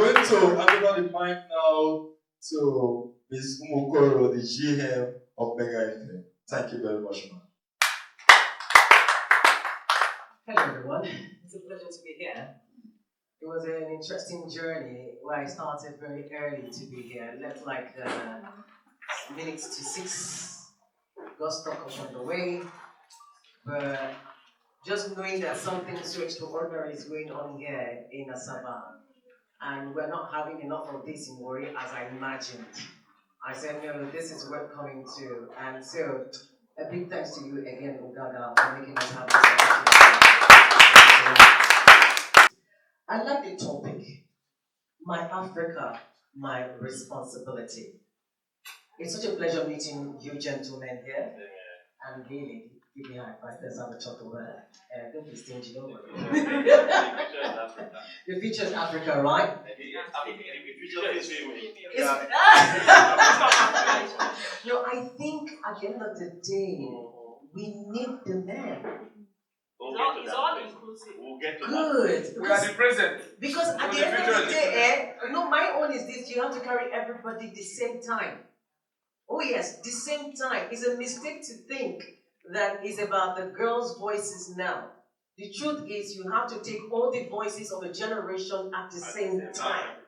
going to hand over the mic now to Ms. Umukoro, the GM of Mega FM. Thank you very much, ma'am. Hello, everyone. It's a pleasure to be here. It was an interesting journey where I started very early to be here. I left like minutes to 6. Got stuck up on the way. But just knowing that something so extraordinary is going on here in Asaba, and we're not having enough of this in Warri as I imagined. I said, no, this is worth coming to. And so, a big thanks to you again, Ugaga, for making us have this opportunity. I like the topic, My Africa, My Responsibility. It's such a pleasure meeting you gentlemen here. And really, give me a high five, let's have a talk over there. Don't be stingy, don't worry. The future is Africa, right? No, I think at the end of the day, we need the men. It's all inclusive. We'll get to good. We are the present. Because at the end of the day, my own is this: you have to carry everybody the same time. Oh yes, the same time. It's a mistake to think that it's about the girls' voices now. The truth is, you have to take all the voices of a generation at the same time.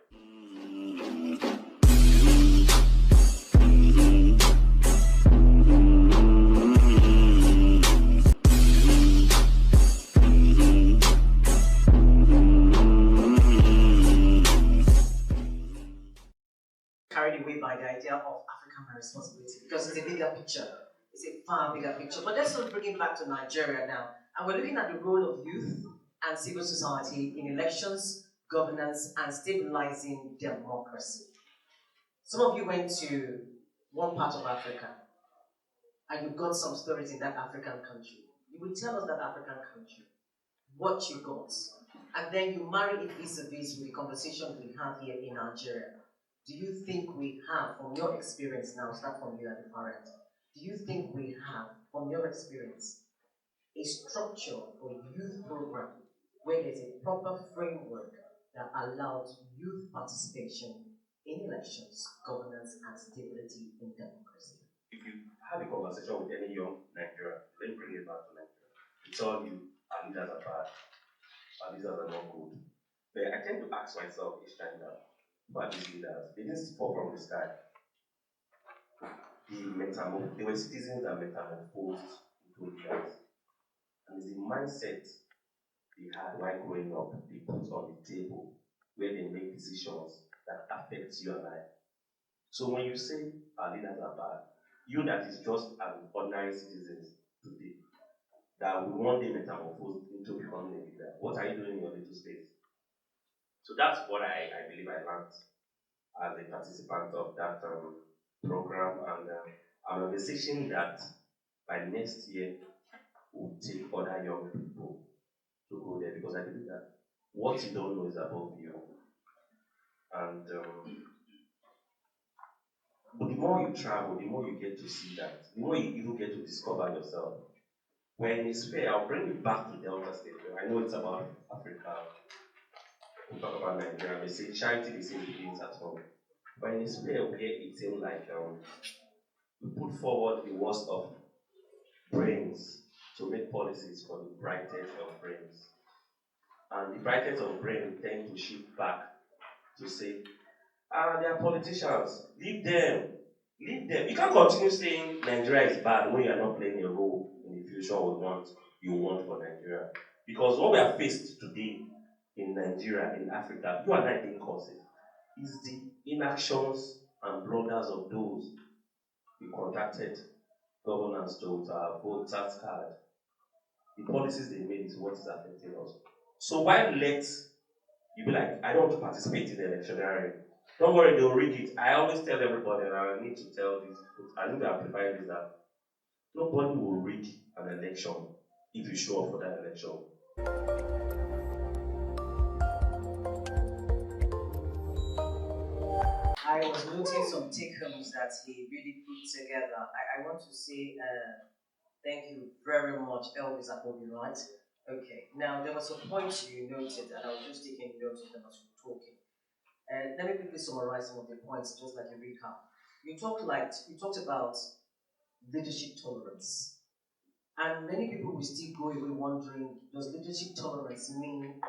Carried away by the idea of African responsibility because it's a bigger picture. It's a far bigger picture. But let's not bring it back to Nigeria now. And we're looking at the role of youth and civil society in elections, governance, and stabilizing democracy. Some of you went to one part of Africa, and you've got some stories in that African country. You will tell us that African country, what you got, and then you marry it vis-a-vis with the conversation we have here in Nigeria. Do you think we have, from your experience now, start from you as a parent, do you think we have, from your experience, a structure for youth program where there's a proper framework that allows youth participation in elections, governance, and stability in democracy? If you have a conversation with any young Nigerian, let me bring it back to Nigeria. It's all you, our leaders are bad, our leaders are not good. But I tend to ask myself each time that, but these leaders, they didn't fall from the sky. They were citizens that metamorphosed into leaders. And it's the mindset they had while growing up, they put on the table, where they make decisions that affect you and I. So when you say our leaders are bad, you that is just an ordinary citizen today, that will one day metamorphose into becoming a leader, what are you doing in your little space? So that's what I believe I learned as a participant of that program, and I'm envisaging that by next year we'll take other young people to go there, because I believe that what you don't know is above you. And but the more you travel, the more you get to see that, the more you even get to discover yourself. When it's fair, I'll bring you back to Delta State. I know it's about Africa. We talk about Nigeria. They say charity, they say begins at home. But in this way, it seems like we put forward the worst of brains to make policies for the brightest of brains. And the brightest of brains tend to shift back to say, they are politicians, leave them. You can't continue saying Nigeria is bad when you are not playing a role in the future you want for Nigeria. Because what we are faced today in Nigeria, in Africa, you and I didn't cause it, is the inactions and blunders of those we contacted governance to vote tax card. The policies they made is what is affecting us. So why let you be like, I don't want to participate in the electionary? Don't worry, they'll rig it. I always tell everybody, and I need to tell this, I need to amplify this, that nobody will rig an election if you show up for that election. I was noting some take-homes that he really put together. I want to say thank you very much, Elvis Akobi, right? Okay, now there was a point you noted, and I was just taking notes of them as we were talking. let me quickly summarize some of the points, just like a recap. You talked about leadership tolerance, and many people will still go away wondering: does leadership tolerance mean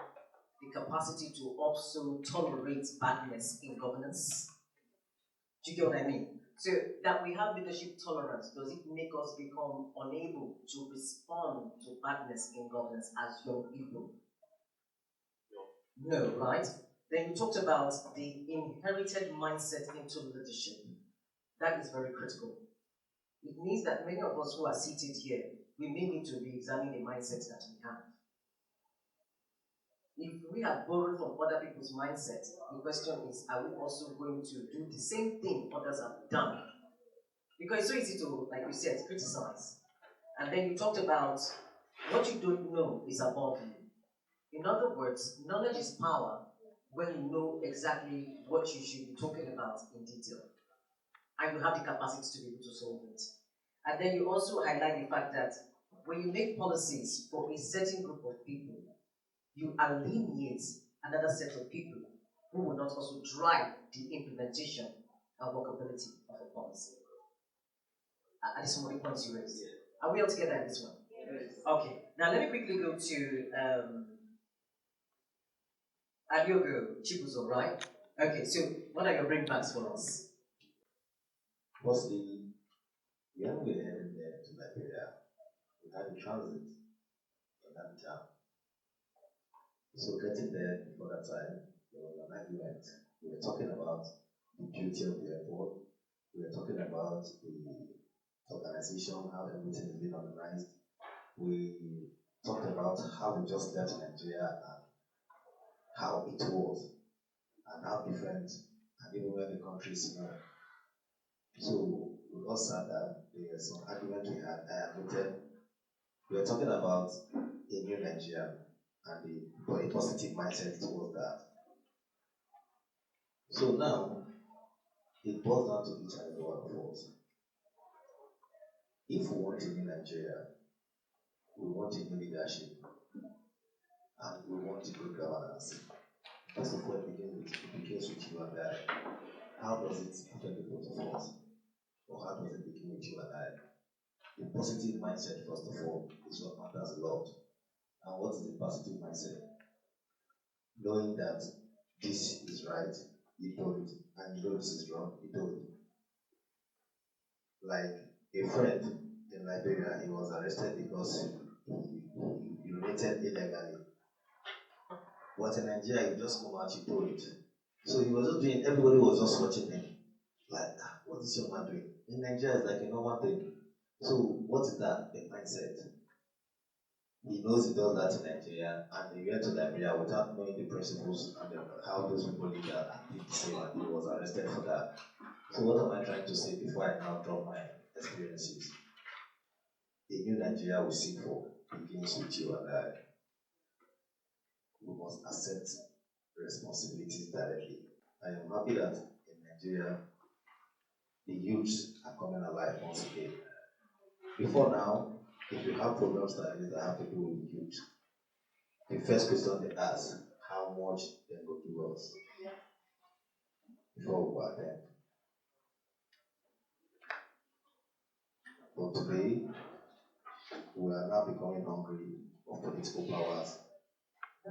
the capacity to also tolerate badness in governance? Do you get what I mean? So that we have leadership tolerance, does it make us become unable to respond to badness in governance as young people? No, right? Then you talked about the inherited mindset into leadership. That is very critical. It means that many of us who are seated here, we may need to re-examine the mindset that we have. If we have borrowed from other people's mindset, the question is, are we also going to do the same thing others have done? Because it's so easy to, like you said, criticize. And then you talked about what you don't know is above you. In other words, knowledge is power when you know exactly what you should be talking about in detail. And you have the capacity to be able to solve it. And then you also highlight the fact that when you make policies for a certain group of people, you alienate another set of people who will not also drive the implementation and workability of a policy. Are these some of the points you raised? Are we all together in this one? Yes. Okay. Now let me quickly go to Adiogo Chibuzo, right? Okay, so what are your bringbacks for us? Firstly, we haven't been heading there to Liberia. We had a transit in that town. So getting there before that time, there was an argument. We were talking about the beauty of the airport. We were talking about the organization, how everything is being organized. We talked about how we just left Nigeria and how it was, and how different, and even where the country is now. So we all sat down, there was some argument we had. I admitted we were talking about a new Nigeria and a positive mindset towards that. So now it boils down to each and every one of us. If we want a new Nigeria, we want a new leadership, and we want a good governance. First of all, it begins with you and I. How does it affect the both of us? Or how does it begin with you and I? The positive mindset, first of all, is what matters a lot. And what is the positive mindset? Knowing that this is right, you do it, and you know this is wrong, you do it. Like a friend in Liberia, he was arrested because he urinated illegally. But in Nigeria, you just come out, you do it. So he was just doing, everybody was just watching him. Like, what is your man doing? In Nigeria, it's like a normal thing. So what is that? The mindset. He knows he does that in Nigeria, and he went to Liberia without knowing the principles and how those people did that and did the same, and he was arrested for that. So what am I trying to say before I now drop my experiences? The new Nigeria we seek for begins with you and I. We must accept responsibilities directly. I am happy that in Nigeria, the youths are coming alive once again. Before now, if you have problems like this that have to do with youth, the first question they ask, how much they go give us before we go attend. But today, we are now becoming hungry of political powers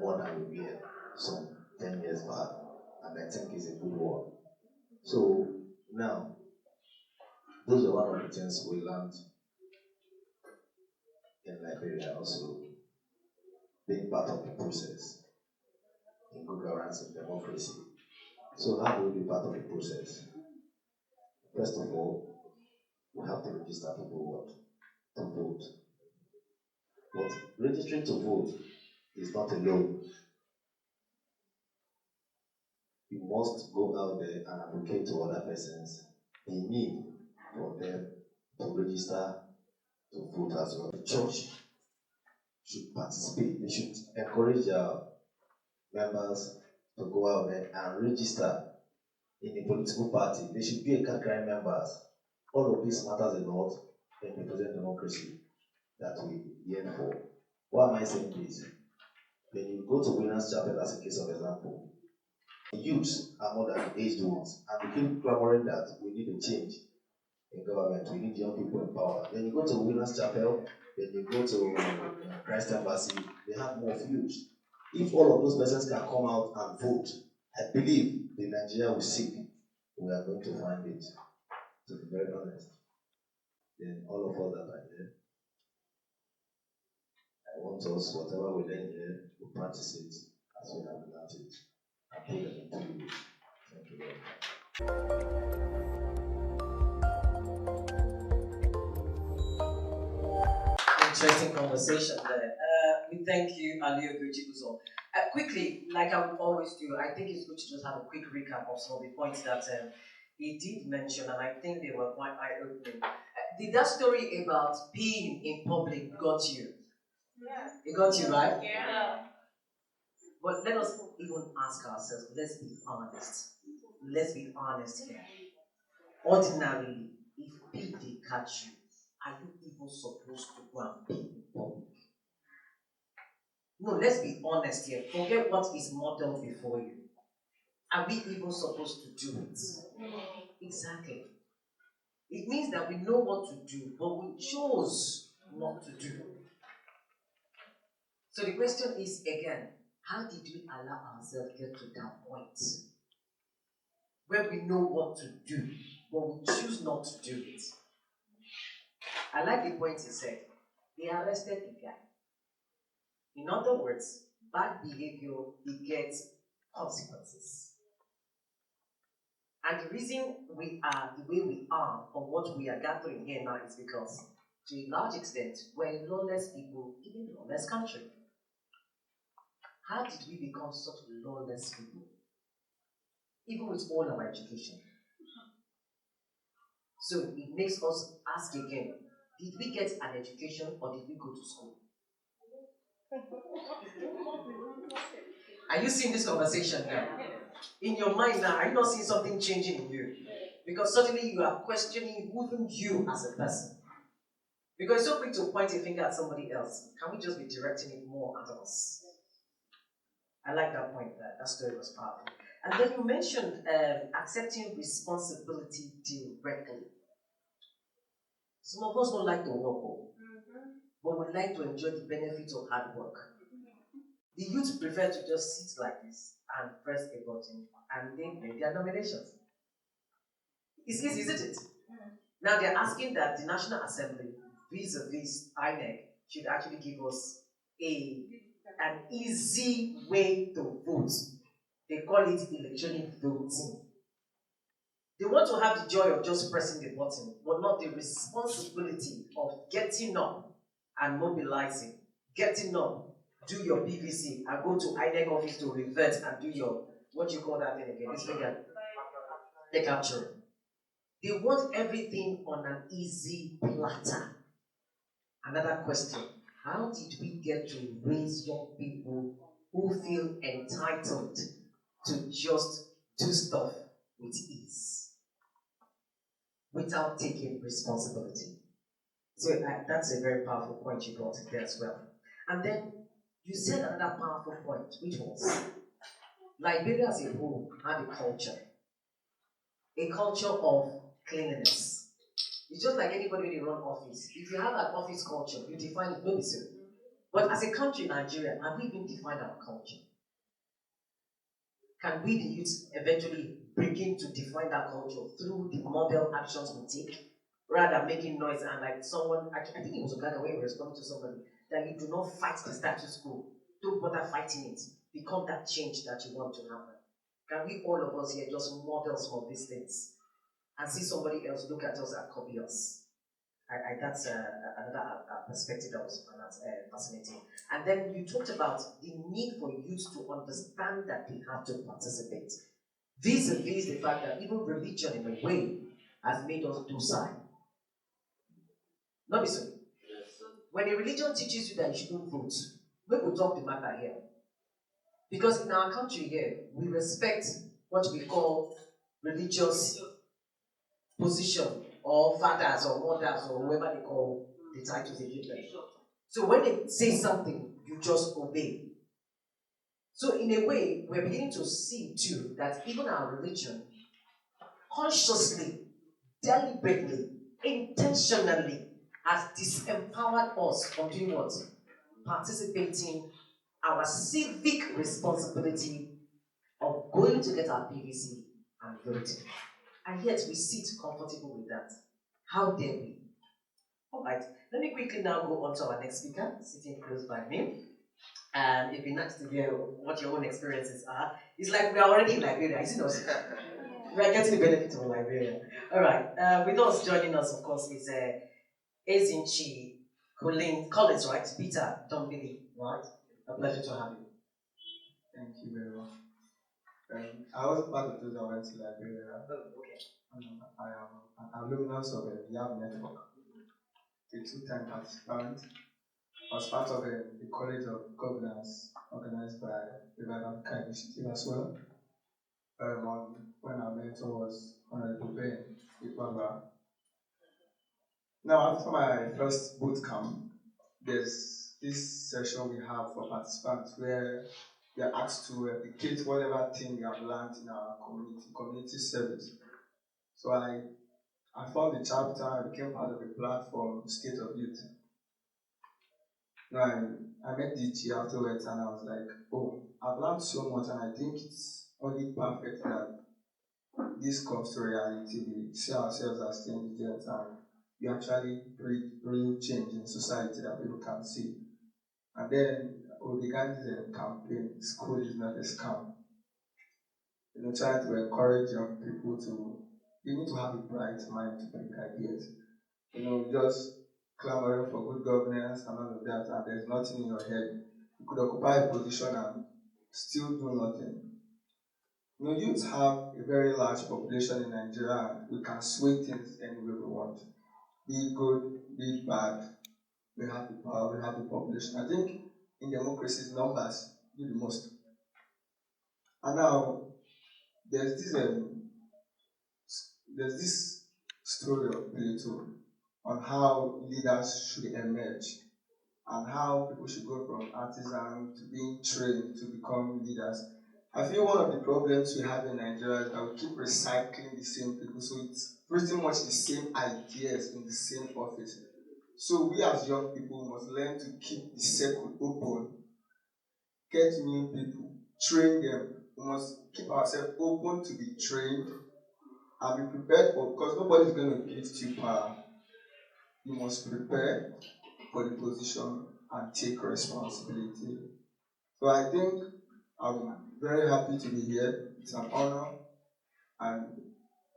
more than we were some 10 years back, and I think it's a good one. So now, those are one of the things we learned in Liberia also, being part of the process in good governance and democracy. So how do we be part of the process? First of all, we have to register people to vote. But registering to vote is not alone. You must go out there and advocate to other persons the need for them to register to vote as well. The church should participate. They should encourage their members to go out there and register in a political party. They should be a card members. All of this matters a lot in the present democracy that we yearn for. Why am I saying this? When you go to Winners Chapel as a case of example, youths are more than aged ones, and we keep clamoring that we need a change in government, we need young people in power. Then you go to Winners Chapel, then you go to Christ Embassy, they have more youths. If all of those persons can come out and vote, I believe the Nigeria we seek, we are going to find it, to be very honest. Then all of us that are here, I want us, whatever we learn here, to practice it as we have learned it, and put it into use. Thank you very much. Interesting conversation there. We thank you, Alio Gujibuzo. Quickly, like I would always do, I think it's good to just have a quick recap of some of the points that he did mention, and I think they were quite eye-opening. Did that story about peeing in public got you? Yeah. It got you, right? Yeah. But let us even ask ourselves, let's be honest. Let's be honest here. Ordinarily, if pee they catch you, are you even supposed to go and pee in public? No, let's be honest here. Forget what is modeled before you. Are we even supposed to do it? Exactly. It means that we know what to do, but we chose not to do. So the question is again, how did we allow ourselves get to that point where we know what to do, but we choose not to do it? I like the point he said. They arrested the guy. In other words, bad behavior begets consequences. And the reason we are the way we are, or what we are gathering here now, is because, to a large extent, we're a lawless people in a lawless country. How did we become such lawless people? Even with all our education. So it makes us ask again, did we get an education or did we go to school? Are you seeing this conversation now? In your mind now, are you not seeing something changing in you? Because suddenly you are questioning even you as a person. Because it's so quick to point a finger at somebody else. Can we just be directing it more at us? I like that point there. That story was powerful. And then you mentioned accepting responsibility directly. Some of us don't like to work, but we like to enjoy the benefits of hard work. The youth prefer to just sit like this and press a button and they make their nominations. It's easy, isn't it? Now they're asking that the National Assembly, vis-a-vis INEC, should actually give us an easy way to vote. They call it electronic voting. They want to have the joy of just pressing the button, but not the responsibility of getting up and mobilizing. Getting up, do your PVC, and go to INEC office to revert and do your, what you call that thing again? This finger, the capture. They want everything on an easy platter. Another question, how did we get to raise young people who feel entitled to just do stuff with ease without taking responsibility? So that's a very powerful point you brought in there as well. And then you said another powerful point, which was Liberia as a whole had a culture of cleanliness. It's just like anybody when you run office. If you have an office culture, you define it, maybe so. But as a country, Nigeria, have we even defined our culture? Can we, the youth, eventually begin to define that culture through the model actions we take, rather than making noise and like someone, I think it was Uganda when we were responding to somebody, that you do not fight the status quo, don't bother fighting it, become that change that you want to happen. Can we, all of us here, just model some of these things and see somebody else look at us and copy us? That's another perspective that was fascinating. And then you talked about the need for youth to understand that they have to participate. Vis-a-vis the fact that even religion, in a way, has made us docile. Not be so. When a religion teaches you that you shouldn't vote, we will talk the matter here. Because in our country here, we respect what we call religious position, or fathers, or mothers, or whoever they call the titles they give them. So when they say something, you just obey. So in a way, we're beginning to see too that even our religion, consciously, deliberately, intentionally, has disempowered us from doing what? Participating our civic responsibility of going to get our PVC and voting. And yet we sit comfortable with that. How dare we? Alright, let me quickly now go on to our next speaker, sitting close by me. And it'd be nice to hear what your own experiences are. It's like we are already in Liberia, isn't it? We are getting the benefit of Liberia. Alright, with us joining us, of course, is Ezinchi Collins, right? Peter, don't believe, right? A pleasure to have you. Thank you very much. I was part of those that went to Liberia. Oh, okay. I am an alumnus of the YAB network, a two-time participant. I was part of the College of Governance organized by the Alumni Initiative as well. When our mentor was Honorable Ben Ikwagba. Now, after my first boot camp, there's this session we have for participants where we are asked to replicate whatever thing we have learned in our community service. So I formed the chapter, I became part of the platform, State of Youth. Now I met DG afterwards and I was like, oh, I've learned so much and I think it's only perfect that this comes to reality. We see ourselves as indigents and we actually bring real change in society that people can see. And then we began this campaign, School is not a scam. Trying to encourage young people you need to have a bright mind to bring ideas. Just clamoring for good governance and all of that, and there's nothing in your head. You could occupy a position and still do nothing. Youth have a very large population in Nigeria, and we can sway things any way we want. Be it good, be it bad. We have the power, we have the population. I think in democracies, numbers do the most. And now, there's this story of Plato on how leaders should emerge and how people should go from artisan to being trained to become leaders. I feel one of the problems we have in Nigeria is that we keep recycling the same people, so it's pretty much the same ideas in the same office. So we as young people must learn to keep the circle open, get new people, train them. We must keep ourselves open to be trained and be prepared because nobody is going to give you power. You must prepare for the position and take responsibility. So I think I'm very happy to be here. It's an honor, and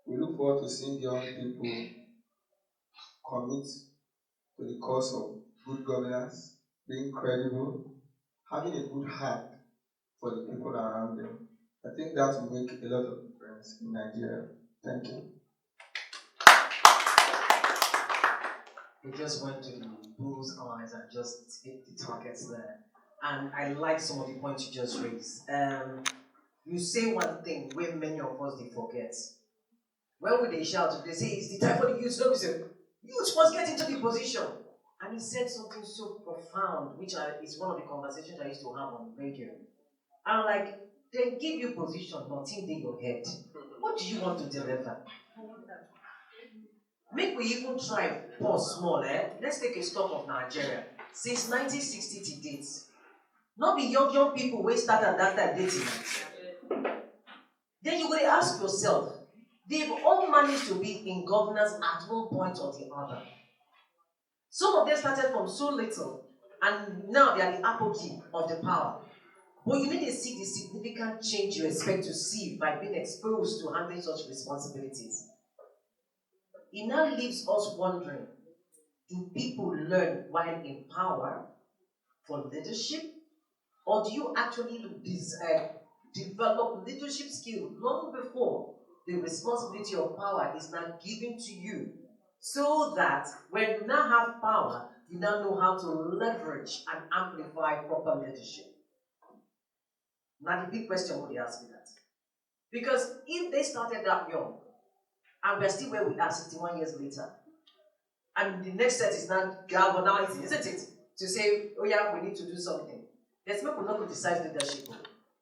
we look forward to seeing young people commit to the cause of good governance, being credible, having a good heart for the people around them. I think that will make a lot of difference in Nigeria. Thank you. We just went to the bull's eyes and just hit the targets there. And I like some of the points you just raised. You say one thing where many of us they forget. When would they shout? They say it's the time for the youth. No, we say youth must get into the position. And he said something so profound, which is one of the conversations I used to have on the radio. I'm like, they give you position, nothing in your head. What do you want to deliver? Make we even try pause small, Let's take a stock of Nigeria. Since 1960 to date. Not the young people who start at that time dating. Then you gotta ask yourself, they've all managed to be in governance at one point or the other. Some of them started from so little, and now they are the apogee of the power. But you need to see the significant change you expect to see by being exposed to handling such responsibilities. It now leaves us wondering, do people learn while in power for leadership? Or do you actually develop leadership skills long before the responsibility of power is now given to you? So that when you now have power, you now know how to leverage and amplify proper leadership. Now the big question would ask me that. Because if they started that young, and we're still where we are 61 years later, and the next set is now galvanizing, isn't it? To say, oh yeah, we need to do something. Let's make we not criticize leadership.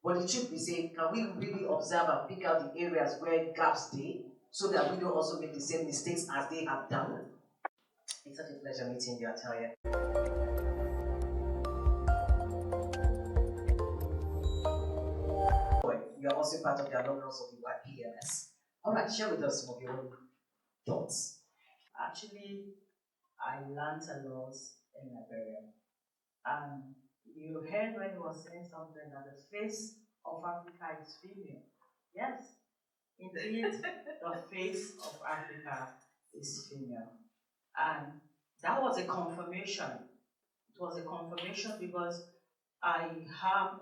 But the truth be said, can we really observe and pick out the areas where gaps stay so that we don't also make the same mistakes as they have done? It's such a pleasure meeting you, I tell you. You're also part of the alumni of the YPLS. All right, share with us some of your own thoughts. Actually, I learned a lot in Liberia. You heard when he was saying something that the face of Africa is female. Yes, indeed, the face of Africa is female. And that was a confirmation. It was a confirmation because I have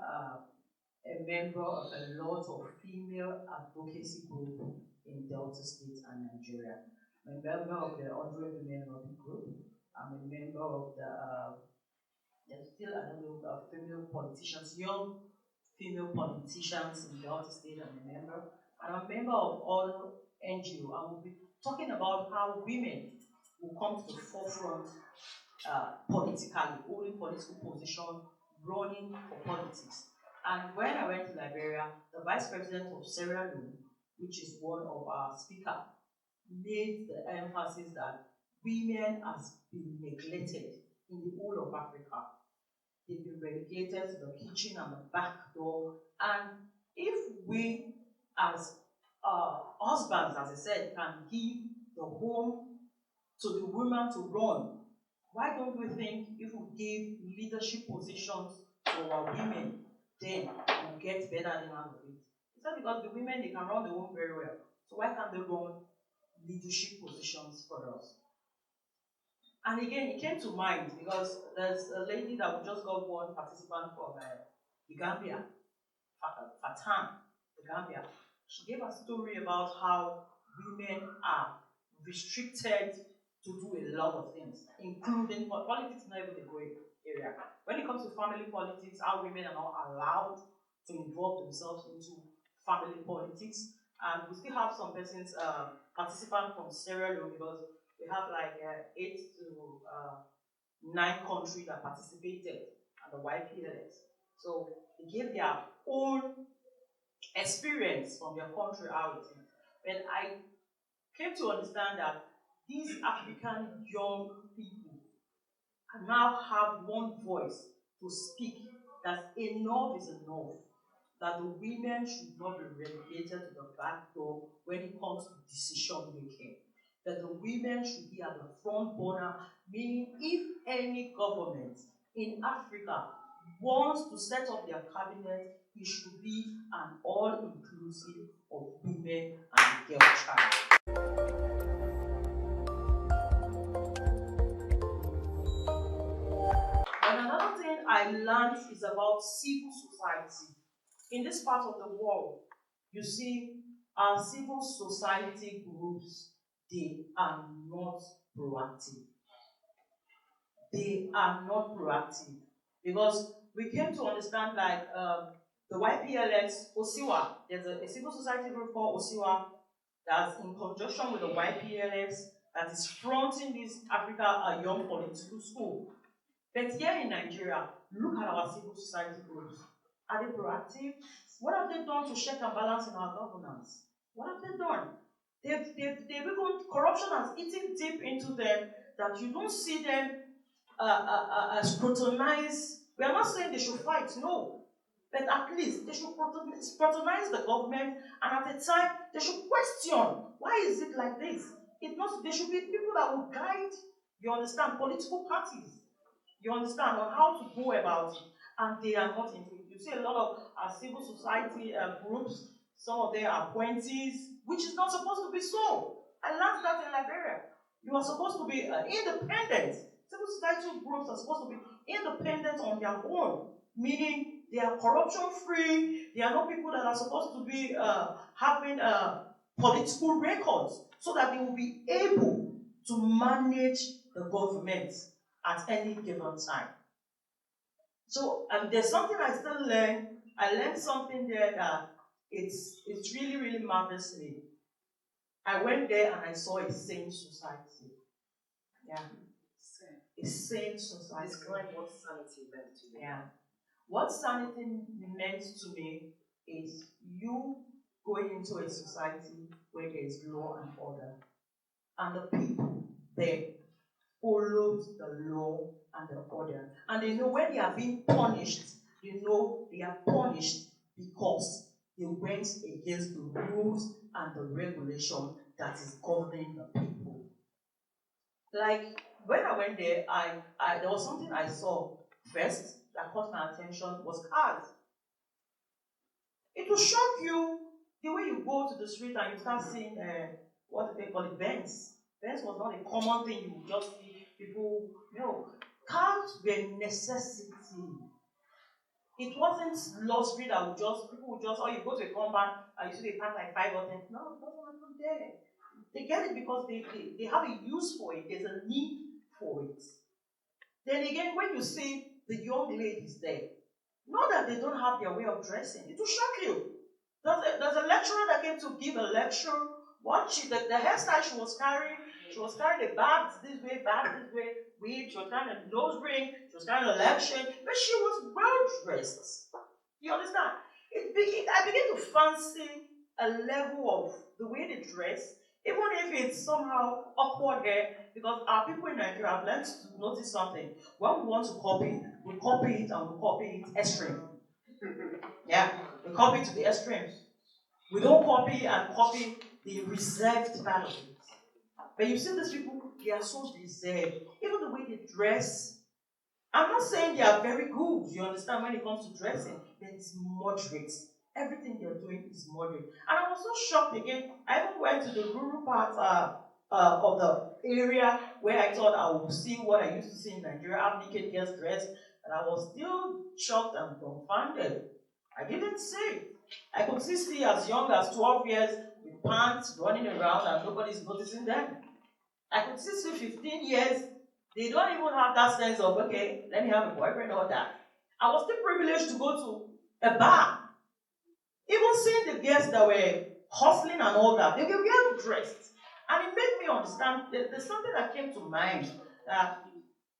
a member of a lot of female advocacy group in Delta State and Nigeria. I'm a member of the 100 Women Lobby Group. I'm a member of there's still, I don't know, female politicians, young female politicians in Delta State. I'm a member. And I'm a member of other NGO. I will be talking about how women will come to the forefront politically, holding political position, running for politics. And when I went to Liberia, the vice president of Sierra Leone, which is one of our speakers, made the emphasis that women has been neglected in the whole of Africa. They've been relegated to the kitchen and the back door. And if we as husbands, as I said, can give the home to the women to run, why don't we think if we give leadership positions to our women, then we'll get better than out of it? It's not because the women, they can run the home very well. So why can't they run leadership positions for us? And again, it came to mind because there's a lady that we just got one participant from the Gambia, Fatan, the Gambia. She gave a story about how women are restricted to do a lot of things, including politics, not even a great area. When it comes to family politics, how women are not allowed to involve themselves into family politics. And we still have some persons, participants from Sierra Leone, because we have like 8 to 9 countries that participated at the YPLS. So they gave their own experience from their country how it is. But I came to understand that these African young people can now have one voice to speak that enough is enough, that the women should not be relegated to the back door when it comes to decision making, that the women should be at the front burner, meaning if any government in Africa wants to set up their cabinet, it should be an all-inclusive of women and the girl child. And another thing I learned is about civil society. In this part of the world, you see, our civil society groups, they are not proactive. They are not proactive. Because we came to understand like the YPLS, Osiwa, there's a civil society group called Osiwa that's in conjunction with the YPLS that is fronting this Africa Young Political School. But here in Nigeria, look at our civil society groups. Are they proactive? What have they done to check and balance in our governance? What have they done? They've even, corruption has eaten deep into them that you don't see them scrutinize. We are not saying they should fight, no. But at least they should scrutinize the government, and at the time, they should question, why is it like this? There should be people that will guide, you understand, political parties, you understand, on how to go about it. And they are not into it. You see a lot of civil society groups, some of them are appointees, which is not supposed to be so. I learned that in Liberia. You are supposed to be independent. Civil society groups are supposed to be independent on their own, meaning they are corruption free. They are not people that are supposed to be having political records, so that they will be able to manage the government at any given time. So there's something I still learn. I learned something there that it's really, really marvelous me. I went there and I saw a sane society. Yeah. A sane society. Describe what sanity meant to you. Yeah. What sanity meant to me is you going into a society where there is law and order, and the people there follows the law and the order. And they know when they are being punished, they know they are punished because they went against the rules and the regulation that is governing the people. Like when I went there, there was something I saw first that caught my attention was cars. It will shock you the way you go to the street and you start seeing what they call it, Benz. Benz was not a common thing you would just see people. No, cars were necessity. It wasn't luxury that people would just, you go to a compound and you see they park like 5 or 10. No, it doesn't happen there. They get it because they have a use for it. There's a need for it. Then again, when you see the young ladies there, not that they don't have their way of dressing, it will shock you. There's a lecturer that came to give a lecture. The hairstyle she was carrying a bag this way, weave, she was carrying a nose ring, she was carrying a leg chain, but she was well dressed. You understand? I began to fancy a level of the way they dress, even if it's somehow awkward hair, because our people in Nigeria have learned to notice something. When we want to copy, we copy it and we copy it extreme. Yeah, we copy it to the extremes. We don't copy and copy the reserved part of it. But you see these people, they are so reserved. Even the way they dress. I'm not saying they are very good, you understand, when it comes to dressing, but it's moderate. Everything they're doing is moderate. And I was so shocked again. I even went to the rural part of the area where I thought I would see what I used to see in Nigeria, how naked girls dressed, and I was still shocked and confounded. I didn't see. I could see as young as 12 years with pants running around and nobody's noticing them. I could see 15 years. They don't even have that sense of, okay, let me have a boyfriend or that. I was still privileged to go to a bar. Even seeing the girls that were hustling and all that, they were well dressed. And it made me understand that there's something that came to mind that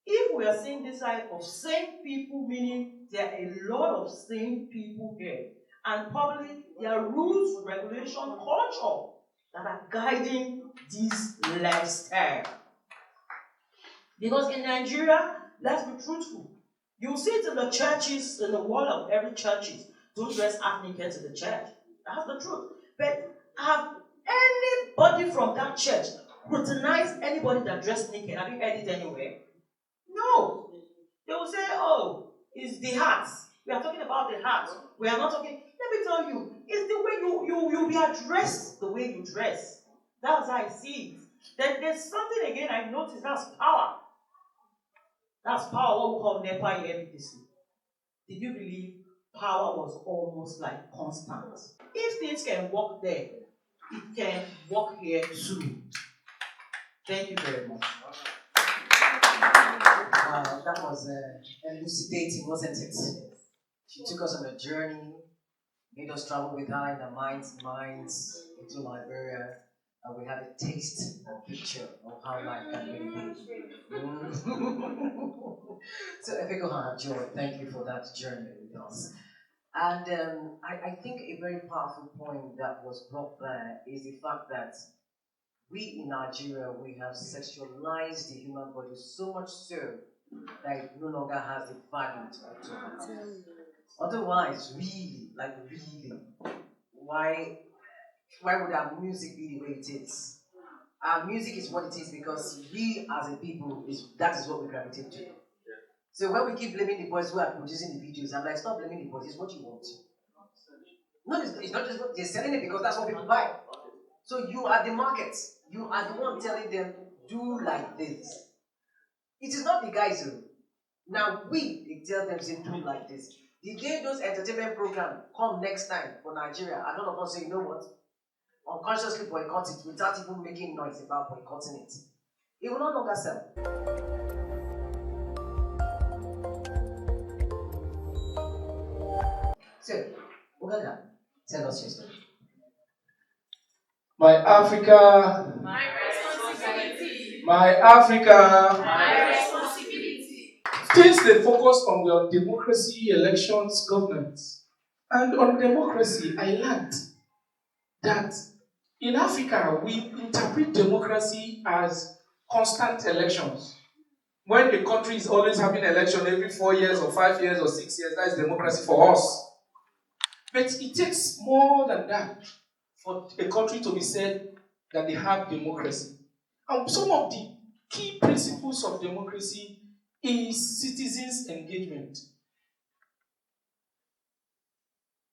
if we are seeing this type of same people, meaning there are a lot of same people here, and probably there are rules, regulation, culture that are guiding this lifestyle. Because in Nigeria, let's be truthful. You'll see it in the churches, in the wall of every churches. Don't dress half naked to the church. That's the truth. But have anybody from that church scrutinized anybody that dressed naked? Have you heard it anywhere? No. They will say, oh, it's the heart. We are talking about the heart. We are not talking. Let me tell you, it's the way you be addressed, the way you dress. That's how I see it. Then there's something again I noticed, that's power. That's power, what we call NEPA EMDC. Did you believe power was almost like constant? If things can work there, it can work here too. Thank you very much. That was elucidating, wasn't it? She took us on a journey, made us travel with her in the minds into Liberia, and we had a taste or picture of how life can really be. So, Efekohan Joy, thank you for that journey with us. And I think a very powerful point that was brought there is the fact that we in Nigeria, we have sexualized the human body so much so that it no longer has the value to it. Otherwise, really, why would our music be the way it is? Our music is what it is because we as a people, that is what we gravitate to. So when we keep blaming the boys who are producing the videos, I'm like, stop blaming the boys, it's what you want. No, it's not just what they're selling it because that's what people buy. So you are the market. You are the one telling them, do like this. It is not the guys who. Now they tell them, say, do like this. The day those entertainment programs come next time for Nigeria, and all of us say, you know what? Unconsciously boycott it without even making noise about boycotting it. It will no longer sell. So, Ogaga, tell us your story. My Africa. My responsibility. My Africa. My responsibility. things they focus on were democracy, elections, governance. And on democracy, I learned that in Africa, we interpret democracy as constant elections. When the country is always having election every 4 years or 5 years or 6 years, that is democracy for us. But it takes more than that for a country to be said that they have democracy. And some of the key principles of democracy is citizens' engagement.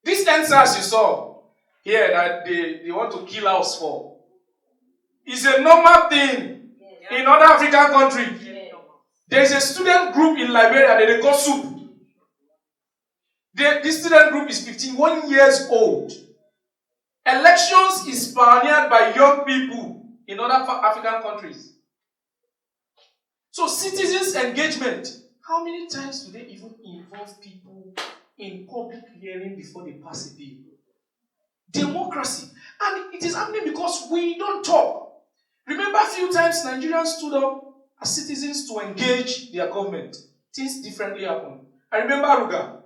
This answers you saw here that they want to kill us for is a normal thing in other African countries. There is a student group in Liberia that they call SOUP. This student group is 51 years old. Elections is pioneered by young people in other African countries. So citizens' engagement, how many times do they even involve people in public hearing before they pass a bill? Democracy. And it is happening because we don't talk. Remember a few times Nigerians stood up as citizens to engage their government. Things differently happened. I remember Ruga.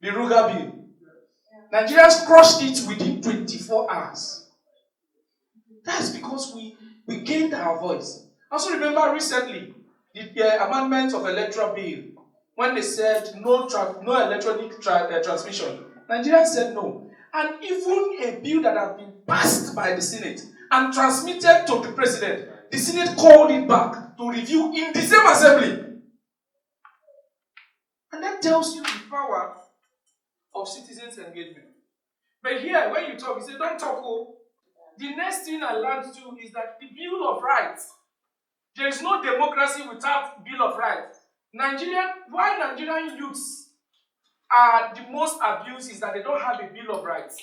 The Ruga bill. Nigerians crushed it within 24 hours. That's because we gained our voice. I also remember recently the amendment of electoral bill when they said no electronic transmission. Nigerians said no. And even a bill that had been passed by the Senate and transmitted to the president, the Senate called it back to review in the same assembly. And that tells you the power of citizens' engagement. But here, when you talk, you say, don't talk. Oh. The next thing I learned too is that the Bill of Rights, there is no democracy without Bill of Rights. Why Nigerian youths are the most abused is that they don't have a Bill of Rights.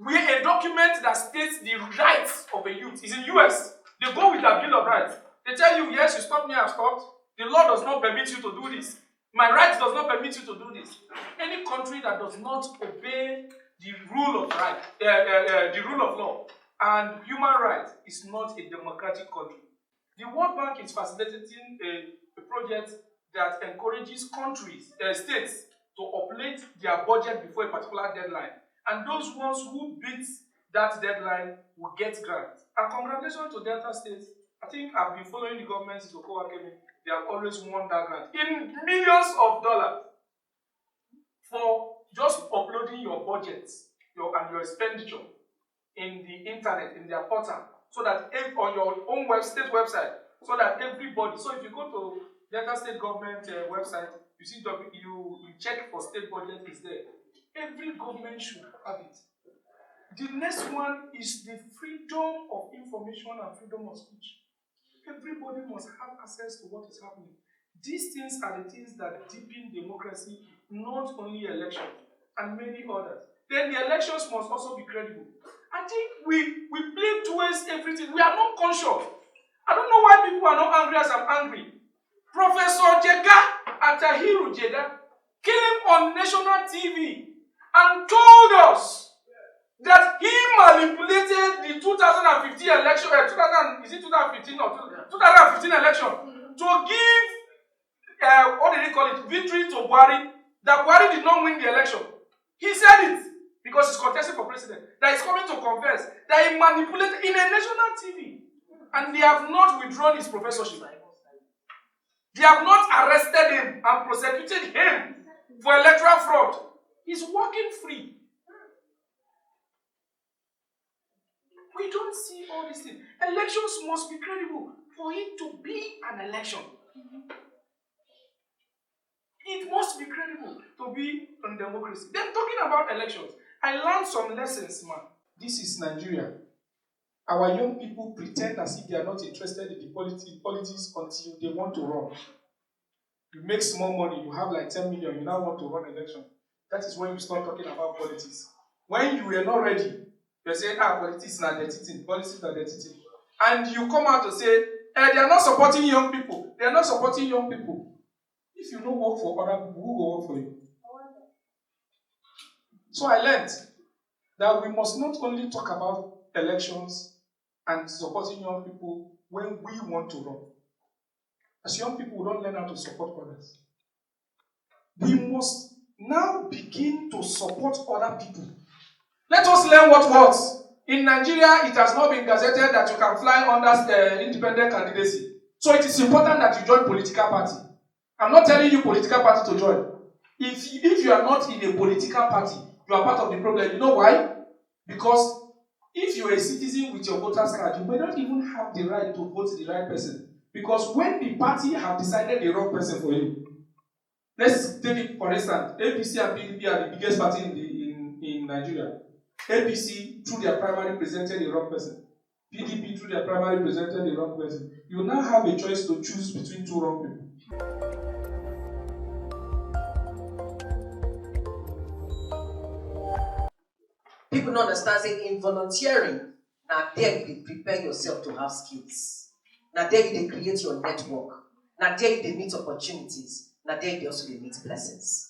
A document that states the rights of a youth is in US. They go with their Bill of Rights. They tell you, yes, you stopped me, I've stopped. The law does not permit you to do this. My rights does not permit you to do this. Any country that does not obey the rule of right, the rule of law and human rights is not a democratic country. The World Bank is facilitating a project that encourages states to update their budget before a particular deadline. And those ones who beat that deadline will get grants. And congratulations to Delta State. I think I've been following the government to cohort. They have always won that grant in millions of dollars for just uploading your budgets and your expenditure in the internet, in their portal, so that on your own state website, so that everybody. So if you go to Delta State government website, you see you check for state budget is there. Every government should have it. The next one is the freedom of information and freedom of speech. Everybody must have access to what is happening. These things are the things that deepen democracy, not only elections, and many others. Then the elections must also be credible. I think we play towards everything. We are not conscious. I don't know why people are not angry as I'm angry. Professor Atahiru Jega came on national TV and told us that he manipulated the 2015 election, is it 2015 or 2015 election, to give, what did he call it, victory to Buhari, that Buhari did not win the election. He said it because he's contesting for president, that he's coming to confess that he manipulated in a national TV. And they have not withdrawn his professorship. They have not arrested him and prosecuted him for electoral fraud. He's walking free. We don't see all these things. Elections must be credible for it to be an election. It must be credible to be on democracy. Then talking about elections, I learned some lessons, man. This is Nigeria. Our young people pretend as if they are not interested in the politics until they want to run. You make small money, you have like 10 million, you now want to run election. That is when you start talking about politics. When you were not ready, you say, politics is not their teaching, politics is not their teaching. And you come out to say, they are not supporting young people. They are not supporting young people. If you don't work for other people, who will work for you? So I learned that we must not only talk about elections and supporting young people when we want to run. as young people, we don't learn how to support others. We must now begin to support other people. Let us learn what works. In Nigeria, it has not been gazetted that you can fly under independent candidacy. So it is important that you join political party. I'm not telling you political party to join. If you are not in a political party, you are part of the problem. You know why? Because if you are a citizen with your voter's card, you may not even have the right to vote the right person. Because when the party have decided the wrong person for you, let's take it for instance, APC and PDP are the biggest party in Nigeria. APC, through their primary, presented the wrong person. PDP, through their primary, presented the wrong person. You now have a choice to choose between two wrong people. People don't understand say in volunteering, now there you prepare yourself to have skills. Now there you create your network. Now there you meet opportunities. Now there you also meet blessings.